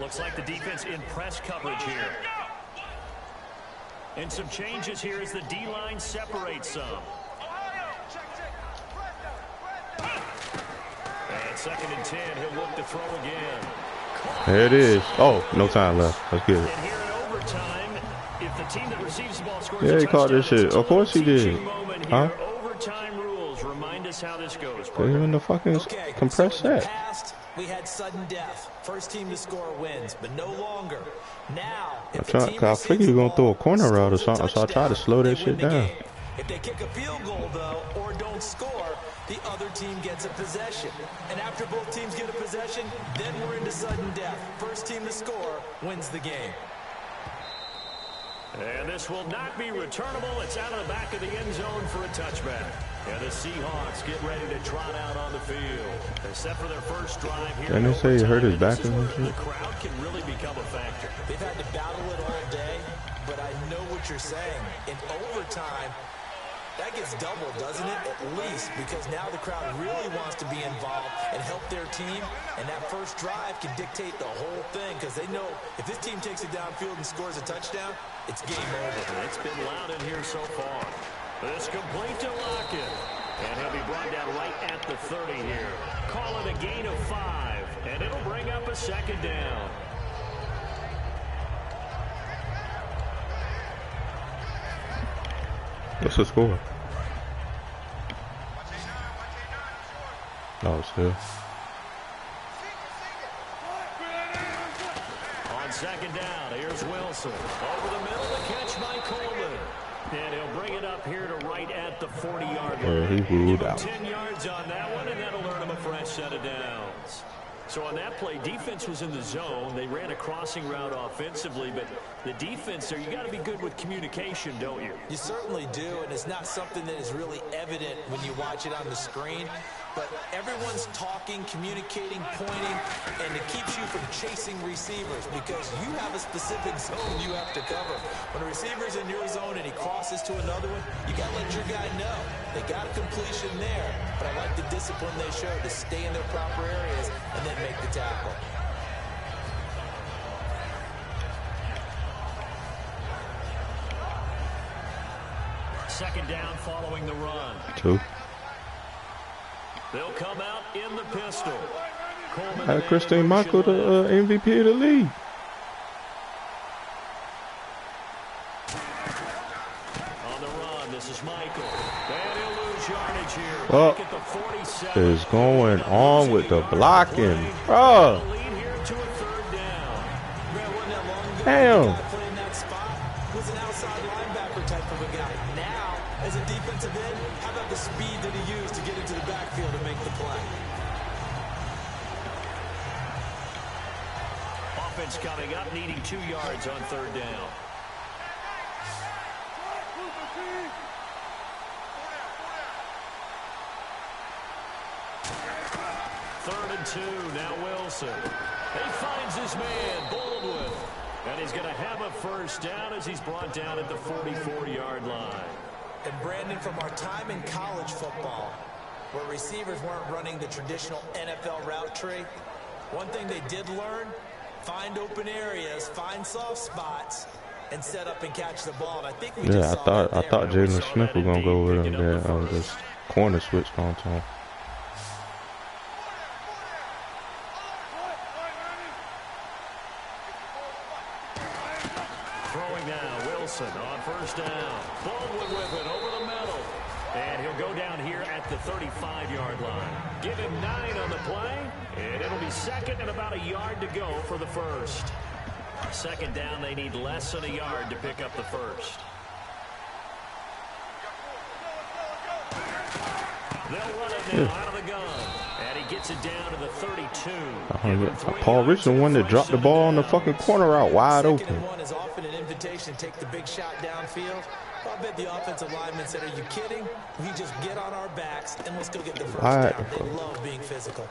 Looks like the defense in press coverage here. And some changes here as the D-line separates some. And 2nd and 10, he'll look to throw again. There it is. Oh, no time left. Let's get it. And here in overtime, if the team that receives the ball scores Yeah, a he caught this touchdown, shit. Of course he did. Huh? Overtime rules remind us how this goes. Put him in the fucking compressed set. We had sudden death. First team to score wins, but no longer. Now, I figured you were going to throw a corner route or something, so I tried to slow that shit down. If they kick a field goal, though, or don't score, the other team gets a possession. And after both teams get a possession, then we're into sudden death. First team to score wins the game. And this will not be returnable. It's out of the back of the end zone for a touchback. And the Seahawks get ready to trot out on the field. Except for their first drive here. Didn't they say he hurt his back or something? The crowd can really become a factor. They've had to battle it all day, but I know what you're saying. In overtime, that gets doubled, doesn't it? At least, because now the crowd really wants to be involved and help their team. And that first drive can dictate the whole thing, because they know if this team takes it downfield and scores a touchdown, it's game over. It's been loud in here so far. This complete to Lockett. And he'll be brought down right at the 30 here. Call it a gain of 5. And it'll bring up a 2nd down. What's the score? Oh, still. second down. Here's Wilson. Over the middle to catch by Coleman. And he'll bring it up here to right at the 40-yard line. Yeah, he ruled out. 10 yards on that one, and that'll earn him a fresh set of downs. So on that play, defense was in the zone. They ran a crossing route offensively, but the defense there, you got to be good with communication, don't you? You certainly do, and it's not something that is really evident when you watch it on the screen. But everyone's talking, communicating, pointing, and it keeps you from chasing receivers because you have a specific zone you have to cover. When a receiver's in your zone and he crosses to another one, you got to let your guy know. They got a completion there, but I like the discipline they show to stay in their proper areas and then make the tackle. Second down following the run. 2. They'll come out in the pistol. Had Christine Michael the MVP of the league. On the run, this is Michael. And he'll lose yardage here. What Back at the 47. is going on with the blocking? Bro. Lead here to a third down. Damn. Playing that spot was an outside linebacker type of a guy. Now, as a defensive end, how about the speed that he used to get into the backfield and make the play? Offense coming up, needing 2 yards on third down. Third and 2, now Wilson. He finds his man, Baldwin. And he's going to have a first down as he's brought down at the 44-yard line. And Brandon, from our time in college football, where receivers weren't running the traditional NFL route tree, one thing they did learn, find open areas, find soft spots, and set up and catch the ball. And I think we just saw I thought Jalen Smith was gonna go with him there. This corner switch on to him. Throwing now, Wilson on first down. Baldwin with it over the middle. And he'll go down here at the 35-yard line. Give him 9 on the play, and it'll be second and about a yard to go for the first. Second down, they need less than a yard to pick up the first. They'll run it now out of the gun. And he gets it down to the 32. Paul Richardson one that dropped the ball on the fucking corner out wide open. Second and 1 is often an invitation to take the big shot downfield. I bet the offensive lineman said, are you kidding? We just get on our backs and let's go get the first down. They love being physical.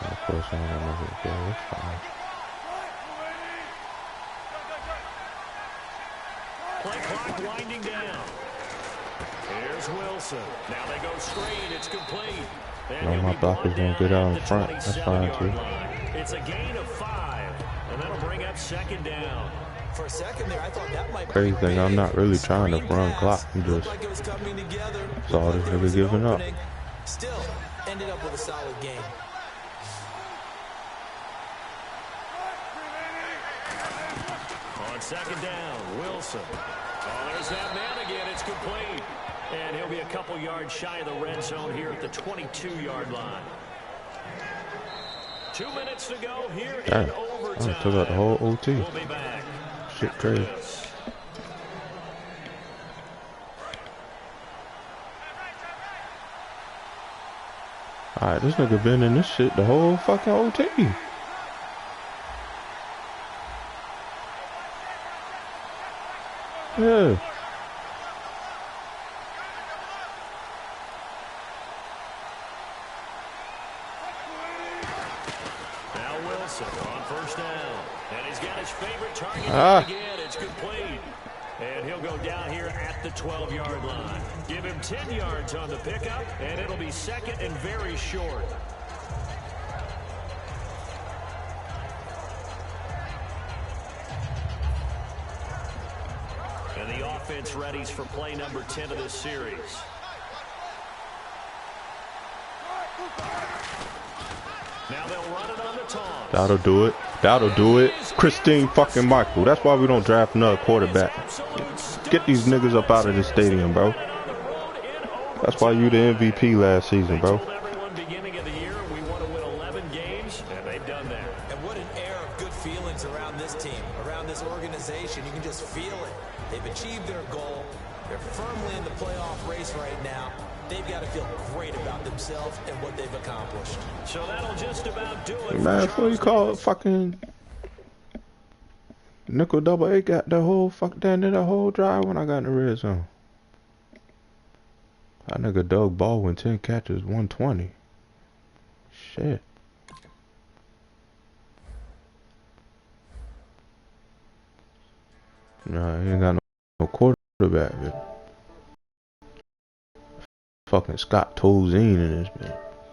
Of course, I don't know who to go. It's fine. Play clock winding down. Here's Wilson. Now they go screen. It's complete. No, my blocker's going to get out in front. That's fine, too. It's a gain of 5, and that'll bring up second down. For a second there, I thought that might Crazy thing, I'm not really trying to run clock. I'm just saw this nigga giving up. Still ended up with a solid game. On second down, Wilson. Oh, there's that man again. It's complete. And he'll be a couple yards shy of the red zone here at the 22-yard line. 2 minutes to go here in overtime. I took out the whole OT. We'll be back. Shit crazy. Alright, this nigga been in this shit the whole fucking OT. Yeah. Now Wilson on first down. And he's got his favorite target again. It's complete. And he'll go down here at the 12-yard line. Give him 10 yards on the pickup, and it'll be second and very short. And the offense readies for play number 10 of this series. Now they'll run it on the toss. That'll do it. That'll do it. Christine fucking Michael. That's why we don't draft another quarterback. Get these niggas up out of the stadium, bro. That's why you the MVP last season, bro. Everyone beginning of the year, we want to win 11 games, and they've done that. And what an air of good feelings around this team, around this organization. You can just feel it. They've achieved their goal. They're firmly in the playoff race right now. They've got to feel great about themselves and what they've accomplished. So that'll just about do it. Man, before you call it fucking nickel double A, got the whole fuck down to the whole drive when I got in the red zone. That nigga Doug Baldwin 10 catches 120. Shit. Nah, he ain't got no quarterback. Fucking Scott Tolzien in this man.